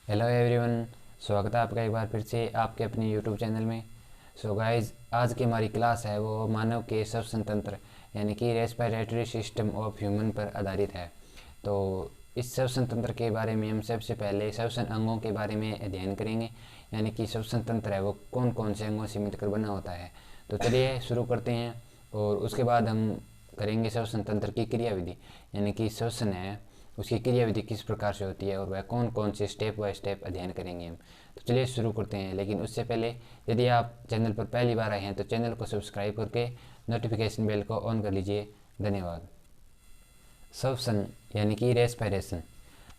Hello everyone, स्वागत है आपका एक बार फिर से आपके अपने यूट्यूब चैनल में। सो गाइस, आज की हमारी क्लास है वो मानव के श्वसन तंत्र यानी कि रेस्पिरेटरी सिस्टम ऑफ ह्यूमन पर आधारित है। तो इस श्वसन तंत्र के बारे में हम सबसे पहले श्वसन अंगों के बारे में अध्ययन करेंगे, यानी कि श्वसन तंत्र है वो कौन कौन से अंगों से मिलकर बना होता है। तो चलिए शुरू करते हैं, और उसके बाद हम करेंगे श्वसन तंत्र की क्रिया विधि, यानी कि श्वसन है उसकी क्रिया विधि किस प्रकार से होती है और वह कौन कौन से स्टेप बाय स्टेप अध्ययन करेंगे हम। तो चलिए शुरू करते हैं, लेकिन उससे पहले यदि आप चैनल पर पहली बार आए हैं तो चैनल को सब्सक्राइब करके नोटिफिकेशन बेल को ऑन कर लीजिए। धन्यवाद। श्वसन यानी कि रेस्पिरेशन।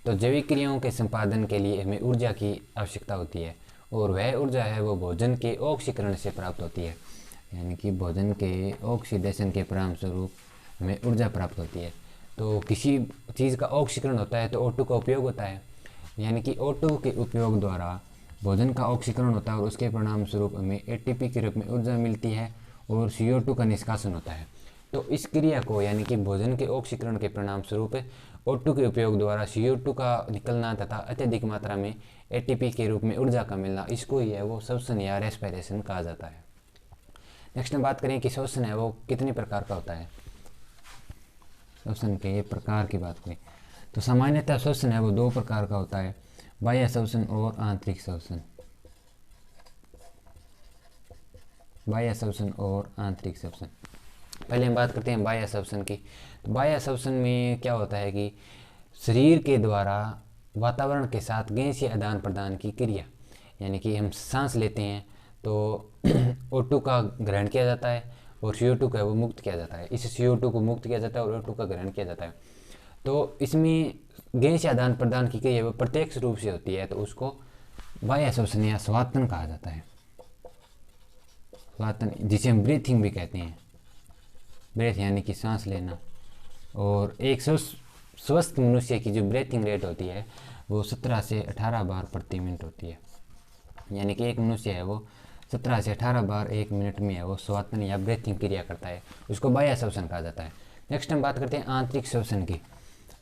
तो जैविक क्रियाओं के संपादन के लिए हमें ऊर्जा की आवश्यकता होती है, और वह ऊर्जा है वो भोजन के ऑक्सीकरण से प्राप्त होती है, यानी कि भोजन के ऑक्सीडेशन के परिणाम स्वरूप हमें ऊर्जा प्राप्त होती है। तो किसी चीज़ का ऑक्सीकरण होता है तो O2 का उपयोग होता है, यानी कि O2 के उपयोग द्वारा भोजन का ऑक्सीकरण होता है और उसके परिणाम स्वरूप हमें ATP के रूप में ऊर्जा मिलती है और CO2 का निष्कासन होता है। तो इस क्रिया को यानी कि भोजन के ऑक्सीकरण के परिणाम स्वरूप O2 के उपयोग द्वारा CO2 का निकलना तथा अत्यधिक मात्रा में ATP के रूप में ऊर्जा का मिलना, इसको ही है वो श्वसन या रेस्पिरेशन कहा जाता है। नेक्स्ट हम बात करें कि श्वसन है वो कितने प्रकार का होता है। श्वसन के प्रकार की बात करें तो सामान्यतः श्वसन है वो दो प्रकार का होता है, बाह्य श्वसन और आंतरिक श्वसन। बाह्य श्वसन और आंतरिक श्वसन। पहले हम बात करते हैं बाह्य श्वसन की। तो बाह्य श्वसन में क्या होता है कि शरीर के द्वारा वातावरण के साथ गैसीय आदान प्रदान की क्रिया, यानी कि हम सांस लेते हैं तो O2 का ग्रहण किया जाता है और CO2 का वो मुक्त किया जाता है। इस CO2 को मुक्त किया जाता है और O2 का ग्रहण किया जाता है। तो इसमें गैसीय आदान प्रदान की क्रिया वो प्रत्यक्ष रूप से होती है, तो उसको बाह्य श्वसन या स्वातन कहा जाता है। स्वातन, जिसे हम ब्रीथिंग भी कहते हैं। ब्रेथ यानी कि सांस लेना। और एक स्वस्थ मनुष्य की जो ब्रीथिंग रेट होती है वो 17 से 18 बार प्रति मिनट होती है, यानी कि एक मनुष्य है वो 17 से 18 बार एक मिनट में है वो स्वातन या ब्रीथिंग क्रिया करता है, उसको बाह्य श्वसन कहा जाता है। नेक्स्ट हम बात करते हैं आंतरिक श्वसन की।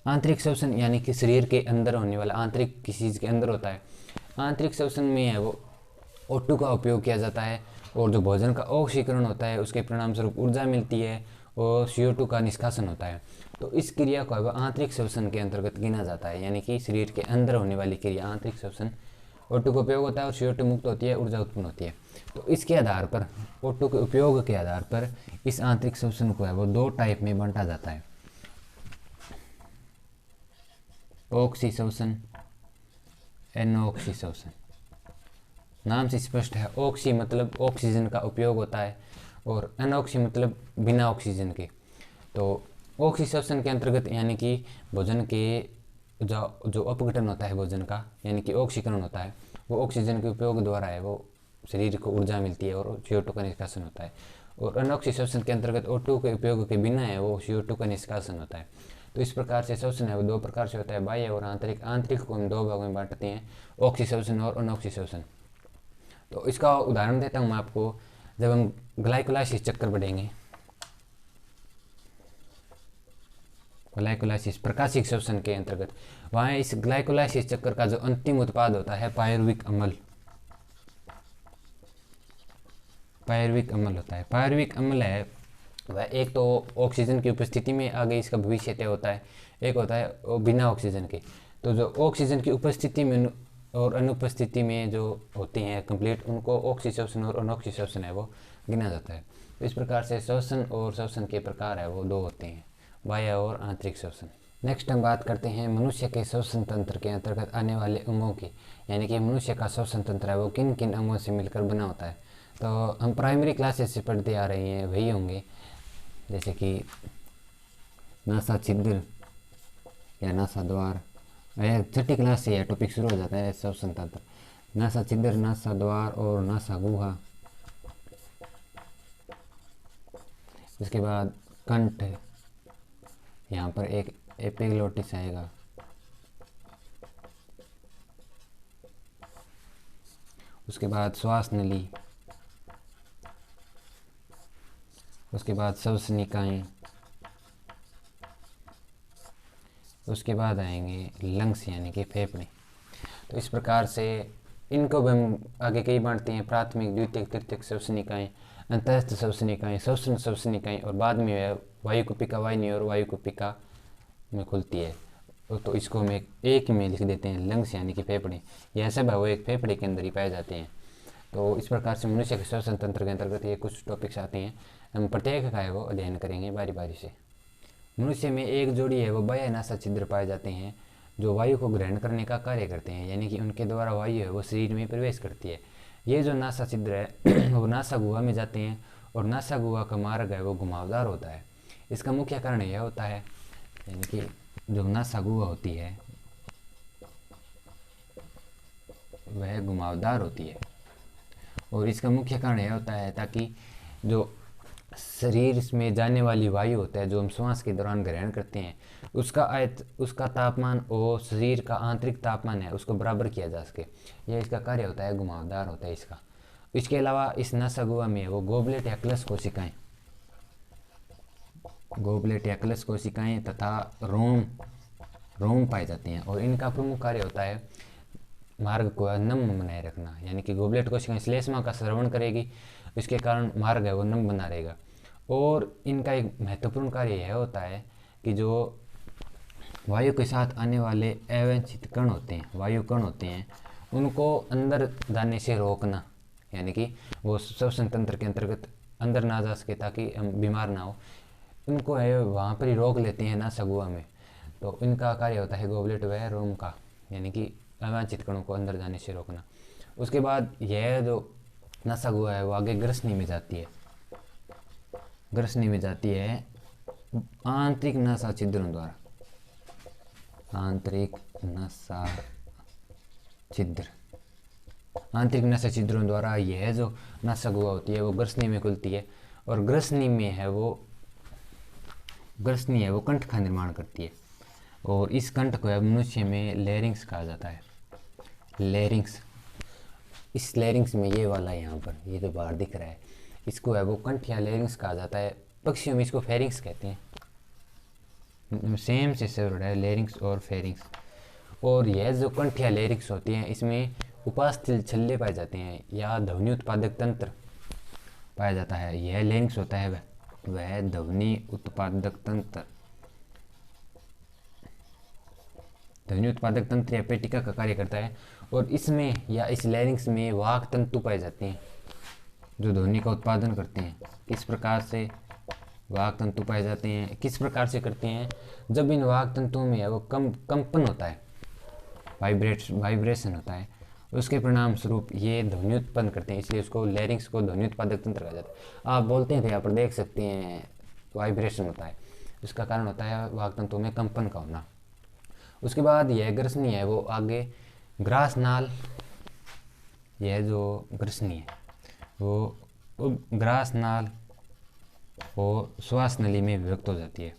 आंतरिक श्वसन यानी कि शरीर के अंदर होने वाला, आंतरिक किसी चीज़ के अंदर होता है। आंतरिक श्वसन में है वो O2 का उपयोग किया जाता है और जो भोजन का ऑक्सीकरण होता है उसके परिणाम स्वरूप ऊर्जा मिलती है और CO2 का निष्कासन होता है। तो इस क्रिया को वह आंतरिक श्वसन के अंतर्गत गिना जाता है, यानी कि शरीर के अंदर होने वाली क्रिया आंतरिक श्वसन। O2 का उपयोग होता है और CO2 मुक्त होती है, ऊर्जा उत्पन्न होती है। तो इसके आधार पर O2 के उपयोग के आधार पर इस आंतरिक श्वसन को है वो दो टाइप में बांटा जाता है, ऑक्सी श्वसन, एनॉक्सी श्वसन। नाम से स्पष्ट है, ऑक्सी मतलब ऑक्सीजन का उपयोग होता है और एनॉक्सी मतलब बिना ऑक्सीजन के। तो ऑक्सी श्वसन के अंतर्गत यानी कि भोजन के जो अपघटन होता है भोजन का, यानी कि ऑक्सीकरण होता है, वो ऑक्सीजन के उपयोग द्वारा है वो शरीर को ऊर्जा मिलती है और CO2 का निष्कासन होता है। और अनॉक्सी श्वसन के अंतर्गत O2 के उपयोग के बिना है वो CO2 का निष्कासन होता है। तो इस प्रकार से श्वसन है वो दो प्रकार से होता है, बाह्य और आंतरिक। आंतरिक को हम दो भागों में बांटते हैं, ऑक्सी श्वसन और अनॉक्सी श्वसन। तो इसका उदाहरण देता हूँ मैं आपको। जब हम ग्लाइकोलाइसिस चक्कर पढ़ेंगे, ग्लाइकोलाइसिस प्रकाशिक श्वसन के अंतर्गत, वहाँ इस ग्लाइकोलाइसिस चक्कर का जो अंतिम उत्पाद होता है पायरुविक अम्ल। पायरुविक अम्ल होता है। पायरुविक अम्ल है वह एक तो ऑक्सीजन की उपस्थिति में आगे इसका भविष्य तय होता है, एक होता है बिना ऑक्सीजन के। तो जो ऑक्सीजन की उपस्थिति में और अनुपस्थिति में जो होती हैं कंप्लीट, उनको ऑक्सी श्वसन और अनॉक्सी श्वसन है वो गिना जाता है। तो इस प्रकार से श्वसन और श्वसन के प्रकार है वो दो होते हैं, बाह्य और आंतरिक श्वसन। नेक्स्ट हम बात करते हैं मनुष्य के श्वसन तंत्र के अंतर्गत आने वाले अंगों की, यानी कि मनुष्य का श्वसन तंत्र है वो किन किन अंगों से मिलकर बना होता है। तो हम प्राइमरी क्लासेस से पढ़ते आ रहे हैं वही होंगे, जैसे कि नासा छिद्र या नासा द्वार। छठी क्लास से यह टॉपिक शुरू हो जाता है श्वसन तंत्र। नासा छिद्र, नासा द्वार और नासा गुहा। उसके बाद कंठ, यहाँ पर एक एपिग्लोटिस आएगा। उसके बाद श्वास नली। उसके बाद श्वसनिकाएँ। उसके बाद आएंगे लंग्स यानी कि फेफड़े। तो इस प्रकार से इनको भी हम आगे कई बांटते हैं, प्राथमिक, द्वितीयक, तृतीयक श्वसनिकाएँ, अंतःस्थ श्वसनिकाएँ, श्वसन श्वसनिकाएँ, और बाद में है वायुकुपिका वाहिनी और वायुकुपिका में खुलती है। तो इसको हम एक में लिख देते हैं, लंग्स यानी कि फेफड़े। यह सब है वो एक फेफड़े के अंदर ही पाए जाते हैं। तो इस प्रकार से मनुष्य के श्वसन तंत्र के अंतर्गत ये कुछ टॉपिक्स आते हैं, हम प्रत्येक का है वो अध्ययन करेंगे बारी बारी से। मनुष्य में एक जोड़ी है वो बाह्य नासा छिद्र पाए जाते हैं जो वायु को ग्रहण करने का कार्य करते हैं, यानी कि उनके द्वारा वायु है वो शरीर में प्रवेश करती है। ये जो नासा छिद्र है वो नासा गुहा में जाते हैं, और नासा गुहा का मार्ग है वो घुमावदार होता है। इसका मुख्य कारण यह होता है, यानी कि जो नासा गुहा होती है वह घुमावदार होती है, और इसका मुख्य कारण यह होता है ताकि जो शरीर में जाने वाली वायु होता है जो हम श्वास के दौरान ग्रहण करते हैं उसका तापमान और शरीर का आंतरिक तापमान है उसको बराबर किया जा सके। यह इसका कार्य होता है, घुमावदार होता है इसका। इसके अलावा इस नासा गुहा में वो गोबलेट या क्लस कोशिकाएं तथा रोम पाए जाते हैं, और इनका प्रमुख कार्य होता है मार्ग को नम बनाए रखना, यानी कि गोबलेट कोशिकाएं श्लेष्मा का श्रवण करेगी, इसके कारण मार्ग है वो नम बना रहेगा। और इनका एक महत्वपूर्ण कार्य यह होता है कि जो वायु के साथ आने वाले अवांछित कण होते हैं, वायु कण होते हैं, उनको अंदर जाने से रोकना, यानी कि वो श्वसन तंत्र के अंतर्गत अंदर ना जा सके ताकि हम बीमार ना हो, उनको है वहाँ पर ही रोक लेते हैं नासा गुहा में। तो इनका कार्य होता है गोबलेट व रोम का, यानी कि अवांछित कणों को अंदर जाने से रोकना। उसके बाद यह जो नासा गुहा है वो आगे ग्रसनी में जाती है। ग्रसनी में जाती है आंतरिक नासा छिद्रों द्वारा, आंतरिक नासा छिद्रों द्वारा यह जो नासा गुहा होती है वो ग्रसनी में खुलती है, और ग्रसनी है वो कंठ का निर्माण करती है, और इस कंठ को मनुष्य में लेरिंग्स कहा जाता है। लेरिंग्स, इस लेरिंग्स में ये वाला यहाँ पर ये जो बाहर दिख रहा है इसको है वो कंठ या लेरिंग्स कहा जाता है। पक्षियों में इसको फेरिंग्स कहते हैं, सेम से वर्ड है लेरिंग्स और फेरिंग्स। और यह जो कंठ या लेरिंग्स होती हैं इसमें उपास्थल छल्ले पाए जाते हैं या ध्वनि उत्पादक तंत्र पाया जाता है। यह लेरिंग्स होता है वह ध्वनि उत्पादक तंत्र या पेटिका का कार्य करता है, और इसमें या इस लेरिंग्स में वाक तंतु पाए जाते हैं जो ध्वनि का उत्पादन करते हैं। किस प्रकार से वाक तंतु पाए जाते हैं, किस प्रकार से करते हैं, जब इन वाक तंतुओं में है वो कंपन होता है, वाइब्रेशन होता है, उसके परिणाम स्वरूप ये ध्वनि उत्पन्न करते हैं, इसलिए उसको लेरिंग्स को ध्वनि उत्पादक तंत्र कहा जाता है। आप बोलते हैं तो यहाँ पर देख सकते हैं वाइब्रेशन होता है, इसका कारण होता है वाक तंतुओं में कंपन का होना। उसके बाद यह ग्रसनी है वो आगे ग्रास नाल, यह जो ग्रसनी है वो ग्रास नाल और श्वास नली में विभक्त हो जाती है।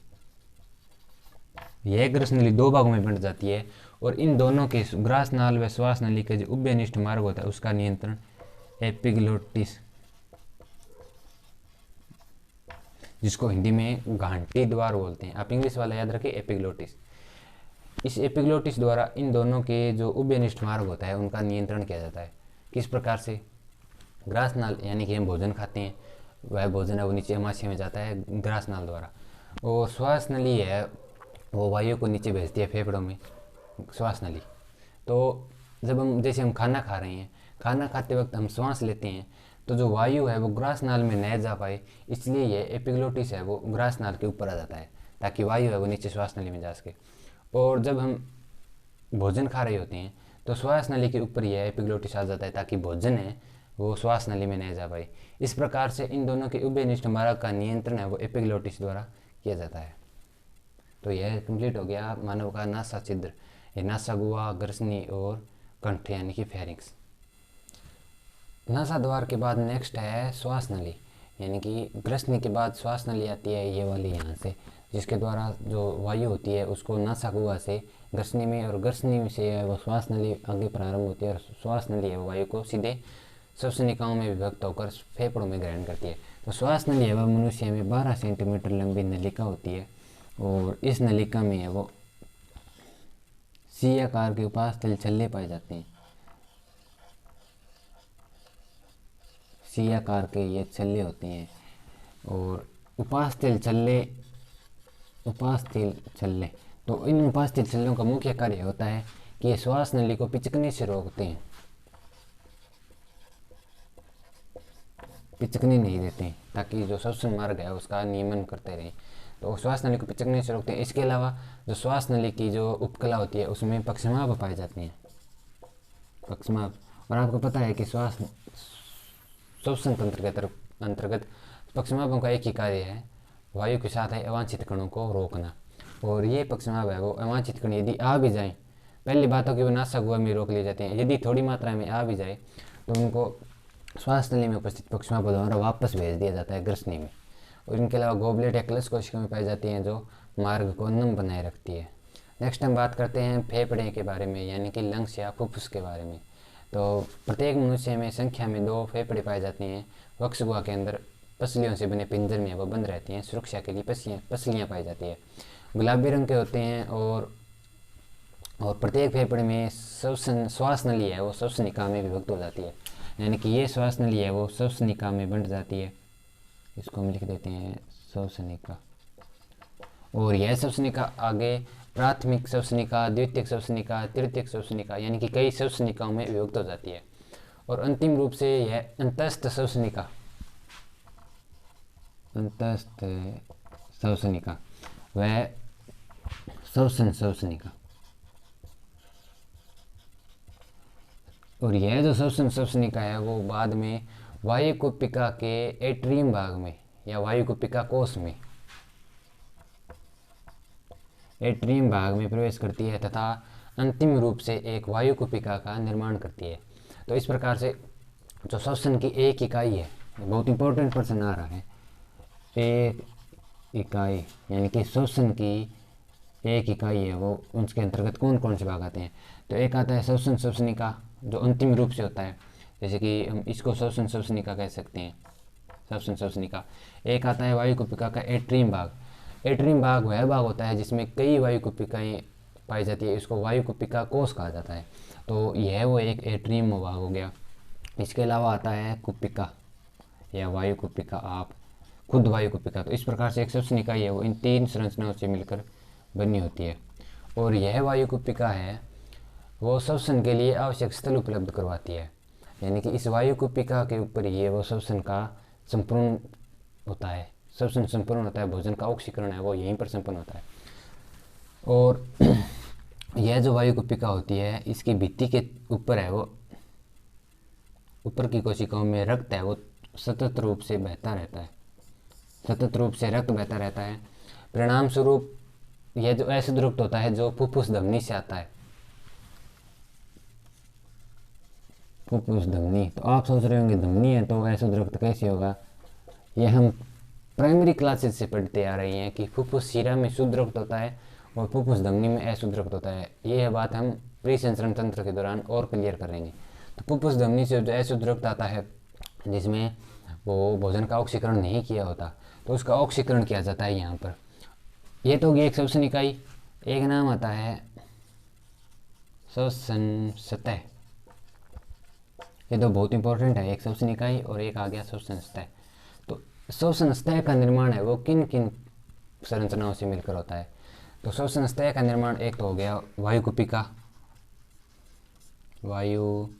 यह ग्रस नली दो भागों में बंट जाती है, और इन दोनों के ग्रास नाल व श्वास नली के जो उभयनिष्ठ मार्ग होता है उसका नियंत्रण एपिग्लोटिस, जिसको हिंदी में घंटी द्वार बोलते हैं, आप इंग्लिश वाला याद रखें एपिग्लोटिस। इस एपिग्लोटिस द्वारा इन दोनों के जो उभयनिष्ठ मार्ग होता है उनका नियंत्रण किया जाता है। किस प्रकार से, ग्रास नाल यानी कि हम भोजन खाते हैं, वह भोजन है वो नीचे अमाशय में जाता है ग्रास नाल द्वारा, और श्वास नली है वो वायु को नीचे भेजती है फेफड़ों में, श्वास नली। तो जब हम जैसे हम खाना खा रहे हैं, खाना खाते वक्त हम श्वास लेते हैं, तो जो वायु है वो ग्रास नाल में न जा पाए, इसलिए ये एपिग्लोटिस है वो ग्रास नाल के ऊपर आ जाता है ताकि वायु है वो नीचे श्वास नली में जा सके। और जब हम भोजन खा रहे होते हैं तो श्वास नली के ऊपर यह एपिग्लोटिस आ जाता है ताकि भोजन है वो श्वास नली में नहीं जा पाए। इस प्रकार से इन दोनों के उभयनिष्ठ मार्ग का नियंत्रण है वो एपिग्लोटिस द्वारा किया जाता है। तो यह कंप्लीट हो गया मानव का नासा छिद्र, ये नासा गुहा, ग्रसनी और कंठ यानी कि फेरिंग्स। नासा द्वार के बाद नेक्स्ट है श्वास नली, यानी कि ग्रसनी के बाद श्वास नली आती है ये वाली यहाँ से, जिसके द्वारा जो वायु होती है उसको नासा गुहा से ग्रसनी में, और ग्रसनी से वो श्वास नली आगे प्रारंभ होती है, और श्वास नली है वो वायु को सीधे श्वसनिकाओं में विभक्त होकर फेफड़ों में ग्रहण करती है। तो श्वास नली है वह मनुष्य में 12 सेंटीमीटर लंबी नलिका होती है, और इस नलिका में है वो सी आकार के उपास्थल छल्ले पाए जाते हैं। सी आकार के ये छल्ले होते हैं। और उपास्थल छल्ले, तो इन उपास्थल छल्लों का मुख्य कार्य होता है कि ये श्वास नली को पिचकने से रोकते हैं, पिचकने नहीं देते हैं, ताकि जो श्वसन मार्ग है उसका नियमन करते रहें। तो श्वास नली को पिचकने से रोकते हैं। इसके अलावा जो श्वास नली की जो उपकला होती है उसमें पक्षमाभ पाए जाते हैं, पक्षमाभ। और आपको पता है कि श्वसन तंत्र के अंतर्गत पक्षमाभों का एक ही कार्य है, वायु के साथ है अवांछित कणों को रोकना। और ये पक्षमाभ है वो अवांछित कण यदि आ भी जाएं, पहली बातों की वो नासा गुहा में रोक लिए जाते हैं। यदि थोड़ी मात्रा में आ भी जाए तो उनको श्वास नली में उपस्थित पक्षमाभ द्वारा वापस भेज दिया जाता है ग्रसनी में। और इनके अलावा गोबलेट या क्लस कोशिका में पाई जाती हैं जो मार्ग को नम बनाए रखती है। नेक्स्ट हम बात करते हैं फेफड़े के बारे में, यानी कि लंग्स या फुफ्फुस के बारे में। तो प्रत्येक मनुष्य में संख्या में 2 फेफड़े पाए जाते हैं। वक्ष गुहा के अंदर पसलियों से बने पिंजर में वो बंद रहती हैं, सुरक्षा के लिए पसलियाँ पाई जाती है, गुलाबी रंग के होते हैं। और प्रत्येक फेफड़े में श्वास नली है वो श्वसनिका में विभक्त हो जाती है, यानी कि ये श्वास नली है वो श्वसनिका में बंट जाती है। इसको हम लिख देते हैं श्वसनिका। और यह श्वसनिका आगे प्राथमिक श्वसनिका, द्वितीयक श्वसनिका, तृतीयक श्वसनिका, यानी कि कई श्वसनिकाओं में विभक्त हो जाती है। और अंतिम रूप से यह अंतस्थ श्वसनिका, वह श्वसन श्वसनिका। और यह जो श्वसन श्वसनिका है वो बाद में वायुकुप्पिका के एट्रियम भाग में या वायुकुप्पिका कोश में, एट्रियम भाग में प्रवेश करती है तथा अंतिम रूप से एक वायुकुप्पिका का निर्माण करती है। तो इस प्रकार से जो श्वसन की एक इकाई है, बहुत इंपॉर्टेंट पर्सन आ रहा है, एक इकाई यानी कि श्वसन की एक इकाई है वो, उसके अंतर्गत कौन कौन से भाग आते हैं। तो एक आता है श्वसन श्वसनिका जो अंतिम रूप से होता है, जैसे कि हम इसको श्वसन श्वसनिका कह सकते हैं, श्वसन श्वसनिका। एक आता है वायुकुप्पिका का एट्रियम भाग। एट्रियम भाग वह भाग होता है जिसमें कई वायुकुप्पिकाएँ पाई जाती है, इसको वायुकुप्पिका कोश कहा जाता है। तो यह वो एक एट्रियम भाग हो गया। इसके अलावा आता है कुप्पिका या वायुकुप्पिका, आप खुद वायुकुप्पिका। तो इस प्रकार से एक श्वसनिका है वो इन 3 संरचनाओं से मिलकर बनी होती है। और यह वायुकुप्पिका है वो श्वसन के लिए आवश्यक स्थल उपलब्ध करवाती है, यानी कि इस वायुकुप्पिका के ऊपर ही वो श्वसन का संपूर्ण होता है, श्वसन संपूर्ण होता है, भोजन का ऑक्सीकरण है वो यहीं पर संपन्न होता है। और यह जो वायुकुप्पिका होती है इसकी भित्ति के ऊपर है वो, ऊपर की कोशिकाओं में रक्त है वो सतत रूप से बहता रहता है, सतत रूप से रक्त बहता रहता है। परिणाम स्वरूप यह जो अशुद्ध रक्त होता है जो फुफ्फुस धमनी से आता है, फुफ्फुस धमनी। तो आप सोच रहे होंगे धमनी है तो अशुद्ध रक्त कैसे होगा। यह हम प्राइमरी क्लासेस से पढ़ते आ रहे हैं कि फुफ्फुस शिरा में शुद्ध रक्त होता है और फुफ्फुस धमनी में अशुद्ध रक्त होता है। यह बात हम प्री संचरण तंत्र के दौरान और क्लियर करेंगे। तो फुफ्फुस धमनी से जो अशुद्ध रक्त आता है जिसमें वो भोजन का ऑक्सीकरण नहीं किया होता, तो उसका ऑक्सीकरण किया जाता है यहाँ पर। यह तो होगी एक श्वसन इकाई। एक नाम आता है श्वसन सतह, ये तो बहुत इंपॉर्टेंट है, एक श्वसन इकाई और एक आ गया श्वसन सतह। तो श्वसन सतह का निर्माण है वो किन किन संरचनाओं से मिलकर होता है। तो श्वसन सतह का निर्माण एक तो हो गया वायुकुप्पिका, वायुकुप्पिका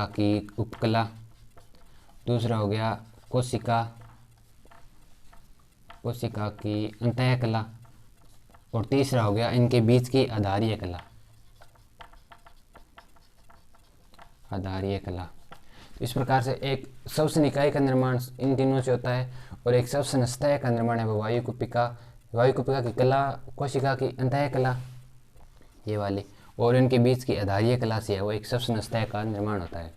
की उपकला, दूसरा हो गया कोशिका, कोशिका की अंतःकला, और तीसरा हो गया इनके बीच की आधारीय कला, आधारीय कला। तो इस प्रकार से एक श्वसन इकाई का निर्माण इन तीनों से होता है और एक श्वसन सतह का निर्माण है वो वायुकुप्पिका, वायुकुप्पिका की कला, कोशिका की अंतःकला ये वाली, और इनके बीच की आधारीय कला से है वो एक श्वसन सतह का निर्माण होता है।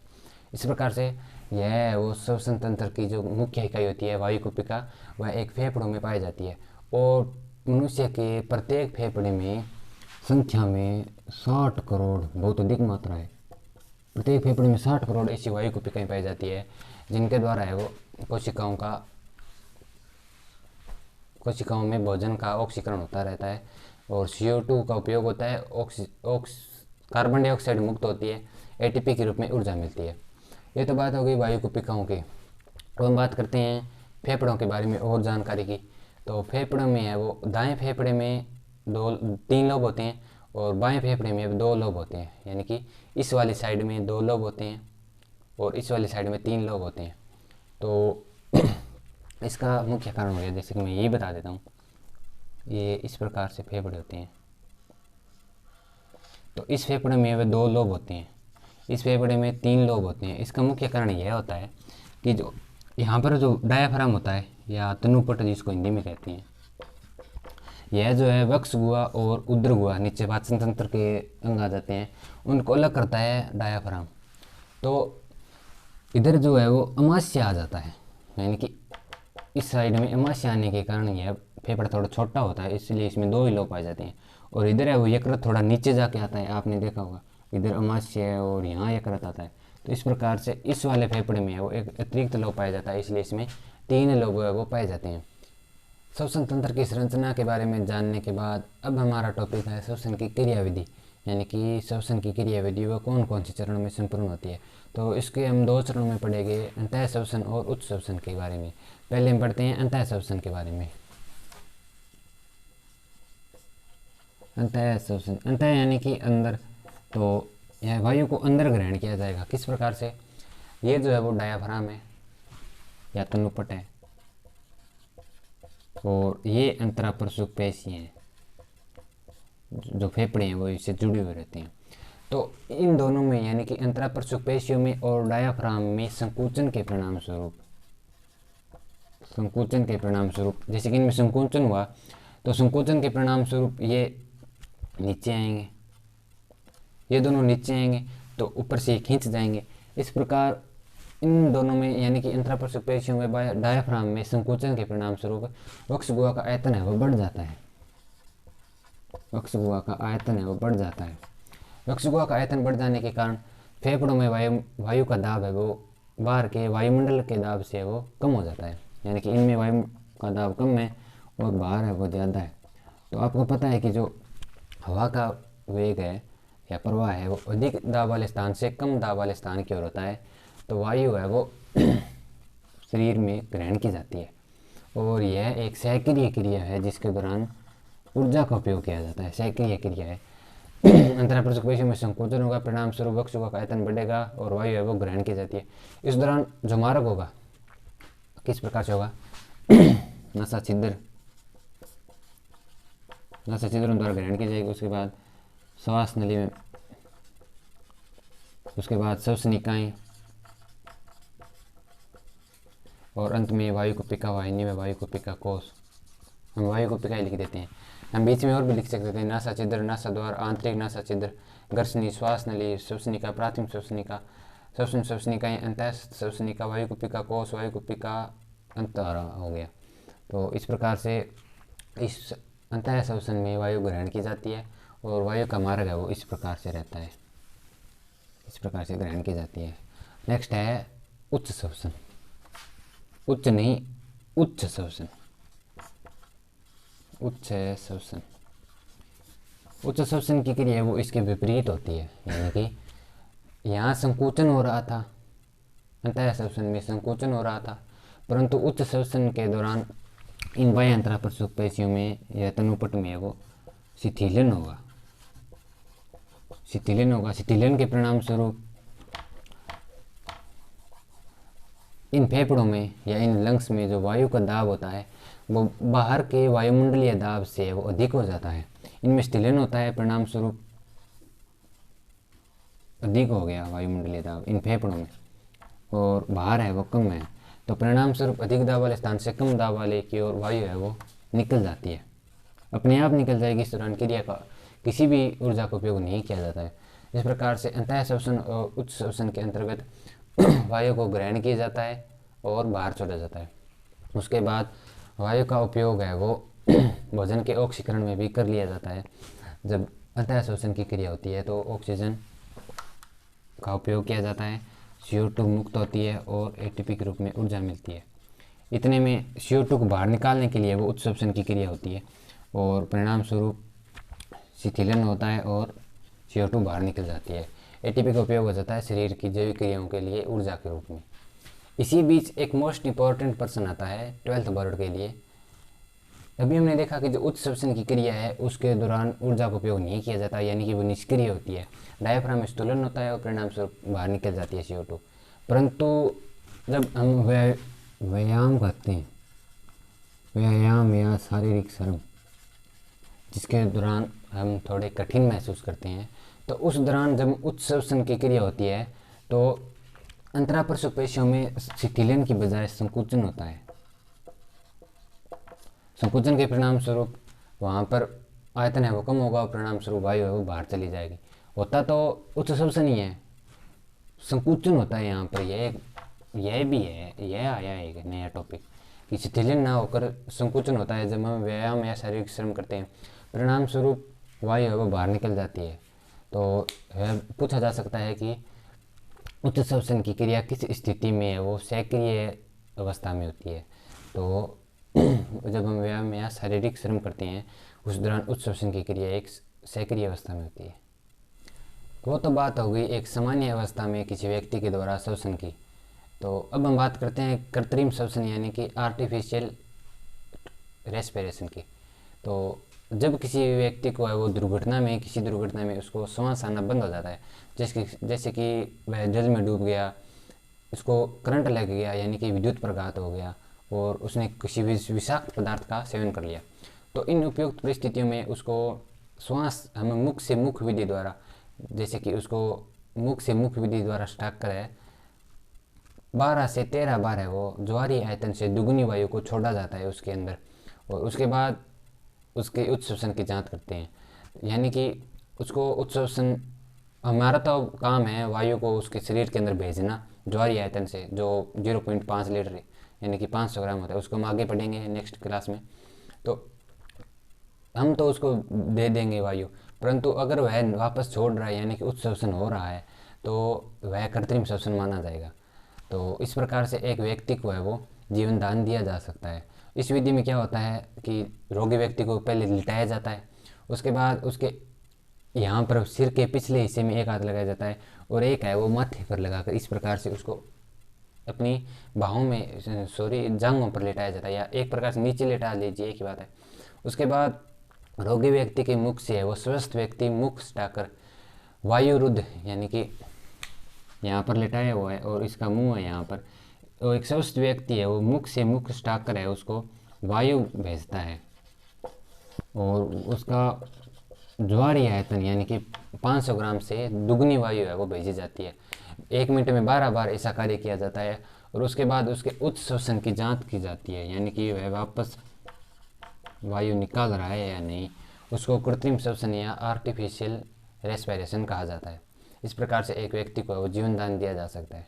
इस प्रकार से यह वो श्वसन तंत्र की जो मुख्य इकाई होती है वायुकुप्पिका, वह एक फेफड़ों में पाई जाती है। और मनुष्य के प्रत्येक फेफड़े में संख्या में 60 करोड़, बहुत अधिक मात्रा है, प्रत्येक फेफड़े में 60 करोड़ ऐसी वायुकुप्पिकाएँ पाई जाती है जिनके द्वारा है वो कोशिकाओं में भोजन का ऑक्सीकरण होता रहता है और CO2 का उपयोग होता है, कार्बन डाइऑक्साइड मुक्त होती है, ATP के रूप में ऊर्जा मिलती है। ये तो बात हो गई वायु कोशिकाओं की। तो हम बात करते हैं फेफड़ों के बारे में और जानकारी की। तो फेफड़ों में है वो दाएं फेफड़े में 3 लोब होते हैं और बाएं फेफड़े में 2 लोब होते हैं, यानी कि इस वाली साइड में 2 लोब होते हैं और इस वाली साइड में 3 लोब होते हैं। तो इसका मुख्य कारण हो गया, जैसे कि मैं यही बता देता हूँ, ये इस प्रकार से फेफड़े होते हैं। तो इस फेफड़े में वे 2 लोब होते हैं, इस फेफड़े में 3 लोब होते हैं। इसका मुख्य कारण यह होता है कि जो यहाँ पर जो डायाफ्राम होता है या तनुपट जिसको हिंदी में कहते हैं, यह जो है वक्ष गुहा और उदर गुहा नीचे पाचन तंत्र के अंग आ जाते हैं, उनको अलग करता है डायाफ्राम। तो इधर जो है वो अमाशय आ जाता है, यानी कि इस साइड में अमाशय आने के कारण यह फेफड़ा थोड़ा छोटा होता है, इसलिए इसमें 2 ही लोब पाए जाते हैं। और इधर है वो यकृत थोड़ा नीचे जाके आता है, आपने देखा होगा इधर अमाशय है और यहाँ यकृत आता है। तो इस प्रकार से इस वाले फेफड़े में है वो एक अतिरिक्त लोब पाया जाता है, इसलिए इसमें 3 लोब है वो पाए जाते हैं। श्वसन तंत्र की संरचना के बारे में जानने के बाद अब हमारा टॉपिक है श्वसन की क्रियाविधि, यानी कि श्वसन की क्रियाविधि वो कौन कौन से चरणों में संपूर्ण होती है। तो इसके हम 2 चरणों में पढ़ेंगे, अंतः श्वसन और उच्च श्वसन के बारे में। पहले हम पढ़ते हैं अंतः श्वसन के बारे में। अंतः श्वसन, अंतः यानी कि अंदर, तो यह वायु को अंदर ग्रहण किया जाएगा। किस प्रकार से? ये जो है वो डायाफ्राम है या तनुपट है और ये अंतराप्रसूक पेशी हैं, जो फेफड़े हैं वो इससे जुड़े हुए रहते हैं। तो इन दोनों में यानी कि अंतराप्रसूक पेशियों में और डायाफ्राम में संकुचन के परिणाम स्वरूप जैसे कि इनमें संकुचन हुआ तो संकुचन के परिणाम स्वरूप ये नीचे आएंगे, ये दोनों नीचे आएंगे तो ऊपर से खींच जाएंगे। इस प्रकार इन दोनों में यानी कि अंतराप्रसूक पेशियों में डायाफ्राम में संकुचन के परिणाम स्वरूप वक्ष गुहा का आयतन है वो बढ़ जाता है। वक्ष गुहा का आयतन है वो बढ़ जाता है। वक्ष गुहा का आयतन बढ़ जाने के कारण फेफड़ों में वायु का दाब है वो बाहर के वायुमंडल के दाब से वो कम हो जाता है, यानी कि इनमें वायु का दाब कम है और बाहर है वो ज़्यादा है। तो आपको पता है कि जो हवा का वेग है या प्रवाह है वो अधिक दाब वाले स्थान से कम दाब वाले स्थान की ओर होता है, तो वायु है वो शरीर में ग्रहण की जाती है और यह एक सहक्रिय क्रिया है जिसके दौरान ऊर्जा का उपयोग किया जाता है। सहक्रिय क्रिया है। अंतराप्रसूक पेशियों में संकोचन होगा, परिणाम स्वरूप वक्ष गुहा का आयतन बढ़ेगा और वायु है वो ग्रहण की जाती है। इस दौरान जो मार्ग होगा किस प्रकार से होगा? नसा छिद्र द्वारा ग्रहण की जाएगी, उसके बाद श्वास नली में, उसके बाद श्वसनिकाएं और अंत में वायु कुपिका वाहिनी में वायु कुपिका कोश। हम वायु कुपिका ही लिख देते हैं। हम बीच में और भी लिख सकते थे नासा छिद्र, नासा द्वार, आंतरिक नासा छिद्र, गर्सनी, श्वास नली, श्वसनिका, प्राथमिक श्वसनिका, श्वसन श्वसनिकाएं, अंतः श्वसनिका, वायु कुपिका कोश, वायु कुपिका अंतर हो गया। तो इस प्रकार से इस अंतः श्वसन में वायु ग्रहण की जाती है और वायु का मार्ग है वो इस प्रकार से रहता है, इस प्रकार से ग्रहण की जाती है। नेक्स्ट है उच्च श्वसन। उच्च नहीं, उच्च श्वसन। उच्च श्वसन, उच्च श्वसन की क्रिया वो इसके विपरीत होती है, यानी कि यहाँ संकुचन हो रहा था, अंतः श्वसन में संकुचन हो रहा था, परंतु उच्च श्वसन के दौरान इन बाह्य अंतराप्रसूक पेशियों में या तनुपट में वो शिथिलन होगा। शिथिलन के परिणाम स्वरूप इन फेफड़ों में या इन लंग्स में जो वायु का दाब होता है वो बाहर के वायुमंडलीय दाब से वो अधिक हो जाता है। इनमें शिथिलन होता है, परिणाम स्वरूप अधिक हो गया वायुमंडलीय दाब इन फेफड़ों में और बाहर है वो कम है, तो परिणाम स्वरूप अधिक दाब वाले स्थान से कम दाब वाले की ओर वायु है वो निकल जाती है, अपने आप निकल जाएगी। इस दौरान क्रिया का किसी भी ऊर्जा का उपयोग नहीं किया जाता है। इस प्रकार से अंतः श्वसन और उच्च श्वसन के अंतर्गत वायु को ग्रहण किया जाता है और बाहर छोड़ा जाता है। उसके बाद वायु का उपयोग है वो भोजन के ऑक्सीकरण में भी कर लिया जाता है। जब अंतः श्वसन की क्रिया होती है तो ऑक्सीजन का उपयोग किया जाता है, CO2 मुक्त होती है और ATP के रूप में ऊर्जा मिलती है। इतने में CO2 को बाहर निकालने के लिए वो उच्च श्वसन की क्रिया होती है और परिणाम स्वरूप शिथिलन होता है और CO2 बाहर निकल जाती है। ATP का उपयोग हो जाता है शरीर की जैविक क्रियाओं के लिए ऊर्जा के रूप में। इसी बीच एक मोस्ट इम्पॉर्टेंट पर्सन आता है 12th बोर्ड के लिए। अभी हमने देखा कि जो उच्च श्वसन की क्रिया है उसके दौरान ऊर्जा का उपयोग नहीं किया जाता, यानी कि वो निष्क्रिय होती है। डायफ्राम में स्तुलन होता है और परिणाम स्वरूप बाहर निकल जाती है CO2। परंतु जब हम व्यायाम करते हैं, व्यायाम या शारीरिक श्रम जिसके दौरान हम थोड़े कठिन महसूस करते हैं, तो उस दौरान जब उच्च श्वसन की क्रिया होती है तो अंतरापृष्ठ पेशियों में शिथिलन की बजाय संकुचन होता है। संकुचन के परिणाम स्वरूप वहाँ पर आयतन है वो कम होगा और परिणाम स्वरूप वायु है वो बाहर चली जाएगी। होता तो उच्च श्वसन ही है, संकुचन होता है यहाँ पर। यह भी है, यह आया है एक नया टॉपिक कि शिथिलन ना होकर संकुचन होता है जब हम व्यायाम या शारीरिक श्रम करते हैं, परिणाम स्वरूप वायु है वो बाहर निकल जाती है। तो पूछा जा सकता है कि उच्च श्वसन की क्रिया किस स्थिति में है, वो सक्रिय अवस्था में होती है। तो जब हम व्यायाम या शारीरिक श्रम करते हैं उस दौरान उच्च श्वसन की क्रिया एक सक्रिय अवस्था में होती है। वो तो बात हो गई एक सामान्य अवस्था में किसी व्यक्ति के द्वारा श्वसन की। तो अब हम बात करते हैं कृत्रिम श्वसन यानी कि आर्टिफिशियल रेस्पिरेशन की। तो जब किसी व्यक्ति को है वो किसी दुर्घटना में उसको श्वास आना बंद हो जाता है, जैसे कि वह जल में डूब गया, उसको करंट लग गया यानी कि विद्युत प्रघात हो गया और उसने किसी भी विषाक्त पदार्थ का सेवन कर लिया, तो इन उपयुक्त परिस्थितियों में उसको श्वास हमें मुख से मुख विधि द्वारा, जैसे कि उसको मुख से मुख विधि द्वारा स्टार्ट करें 12 से 13 बार है वो ज्वारीय आयतन से दुगुनी वायु को छोड़ा जाता है उसके अंदर, और उसके बाद उसके उच्च श्वसन की जांच करते हैं। यानी कि उसको उच्च श्वसन, हमारा तो काम है वायु को उसके शरीर के अंदर भेजना ज्वारीय आयतन से, जो 0.5 लीटर यानी कि 500 ग्राम होता है। उसको हम आगे पढ़ेंगे नेक्स्ट क्लास में। तो हम तो उसको दे देंगे वायु, परंतु अगर वह वापस छोड़ रहा है यानी कि उच्च श्वसन हो रहा है तो वह कृत्रिम श्वसन माना जाएगा। तो इस प्रकार से एक व्यक्ति को है वो जीवन दान दिया जा सकता है। इस विधि में क्या होता है कि रोगी व्यक्ति को पहले लिटाया जाता है, उसके बाद उसके यहाँ पर सिर के पिछले हिस्से में एक हाथ लगाया जाता है और एक है वो माथे पर लगाकर इस प्रकार से उसको अपनी बाहों में जांघों पर लेटाया जाता है, या एक प्रकार से नीचे लेटा लीजिए, एक ही बात है। उसके बाद रोगी व्यक्ति के मुख से है वो स्वस्थ व्यक्ति मुख सटाकर वायुरुद्ध यानी कि यहाँ पर लेटाया हुआ है और इसका मुंह है यहाँ पर, और एक स्वस्थ व्यक्ति है वो मुख से मुख सटाकर है उसको वायु भेजता है और उसका ज्वारीय आयतन यानी कि 500 ग्राम से दुगनी वायु है वो भेजी जाती है। 1 मिनट में 12 बार ऐसा कार्य किया जाता है और उसके बाद उसके उच्च श्वसन की जांच की जाती है, यानी कि वह वापस वायु निकाल रहा है या नहीं। उसको कृत्रिम श्वसन या आर्टिफिशियल रेस्पिरेशन कहा जाता है। इस प्रकार से एक व्यक्ति को जीवन दान दिया जा सकता है।